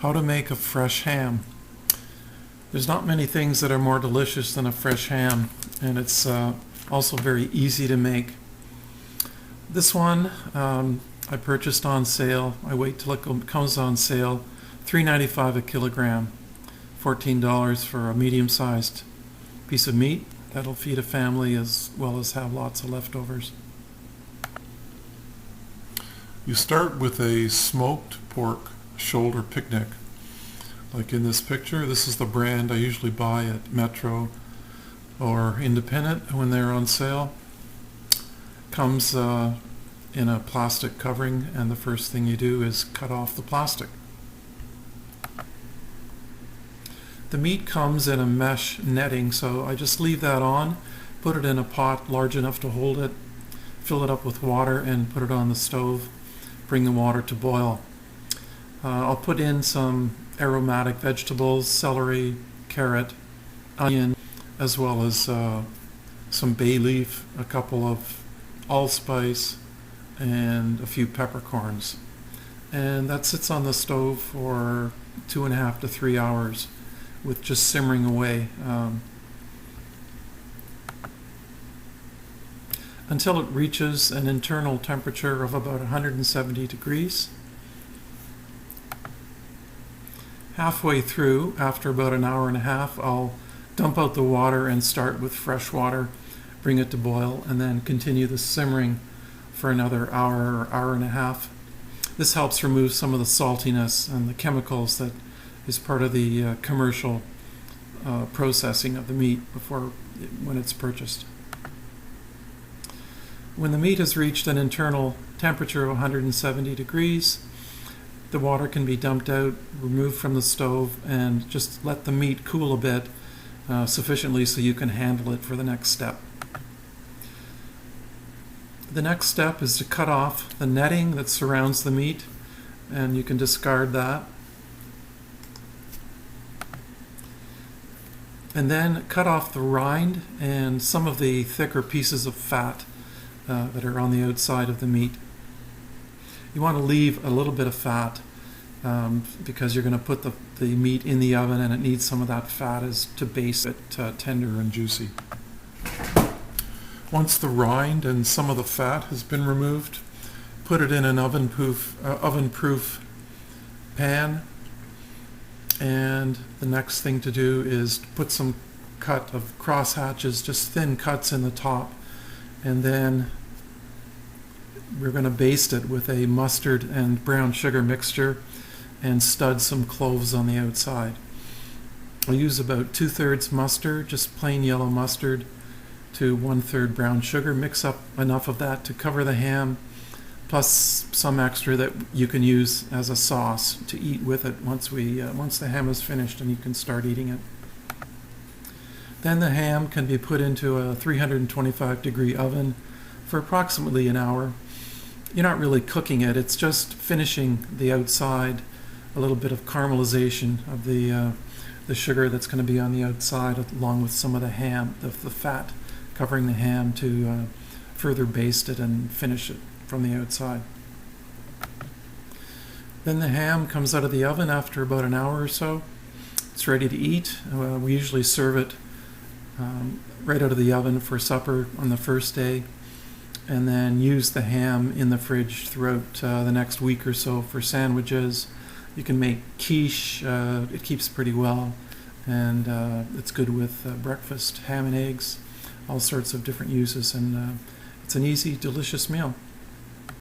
How to make a fresh ham. There's not many things that are more delicious than a fresh ham, and it's also very easy to make. This one I purchased on sale. I wait till it comes on sale. $3.95 a kilogram, $14 for a medium-sized piece of meat. That'll feed a family as well as have lots of leftovers. You start with a smoked pork shoulder picnic. Like in this picture, this is the brand I usually buy at Metro or Independent when they're on sale. Comes in a plastic covering, and the first thing you do is cut off the plastic. The meat comes in a mesh netting, so I just leave that on, put it in a pot large enough to hold it, fill it up with water, and put it on the stove. Bring the water to boil. I'll put in some aromatic vegetables, celery, carrot, onion, as well as some bay leaf, a couple of allspice, and a few peppercorns. And that sits on the stove for 2.5 to 3 hours with just simmering away until it reaches an internal temperature of about 170 degrees. Halfway through, after about an hour and a half, I'll dump out the water and start with fresh water, bring it to boil, and then continue the simmering for another hour or hour and a half. This helps remove some of the saltiness and the chemicals that is part of the commercial processing of the meat when it's purchased. When the meat has reached an internal temperature of 170 degrees, the water can be dumped out, removed from the stove, and just let the meat cool a bit, sufficiently so you can handle it for the next step. The next step is to cut off the netting that surrounds the meat, and you can discard that. And then cut off the rind and some of the thicker pieces of fat that are on the outside of the meat. You want to leave a little bit of fat because you're going to put the meat in the oven, and it needs some of that fat to baste it tender and juicy. Once the rind and some of the fat has been removed, put it in an oven-proof pan, and the next thing to do is put some cut of crosshatches, just thin cuts in the top, and then we're going to baste it with a mustard and brown sugar mixture and stud some cloves on the outside. I'll use about 2/3 mustard, just plain yellow mustard, to 1/3 brown sugar. Mix up enough of that to cover the ham, plus some extra that you can use as a sauce to eat with it once the ham is finished and you can start eating it. Then the ham can be put into a 325-degree oven for approximately an hour. You're not really cooking it, it's just finishing the outside, a little bit of caramelization of the sugar that's going to be on the outside, along with some of the ham, the fat covering the ham, to further baste it and finish it from the outside. Then the ham comes out of the oven after about an hour or so. It's ready to eat. We usually serve it right out of the oven for supper on the first day, and then use the ham in the fridge throughout the next week or so for sandwiches. You can make quiche. It keeps pretty well, and it's good with breakfast, ham and eggs, all sorts of different uses, and it's an easy, delicious meal.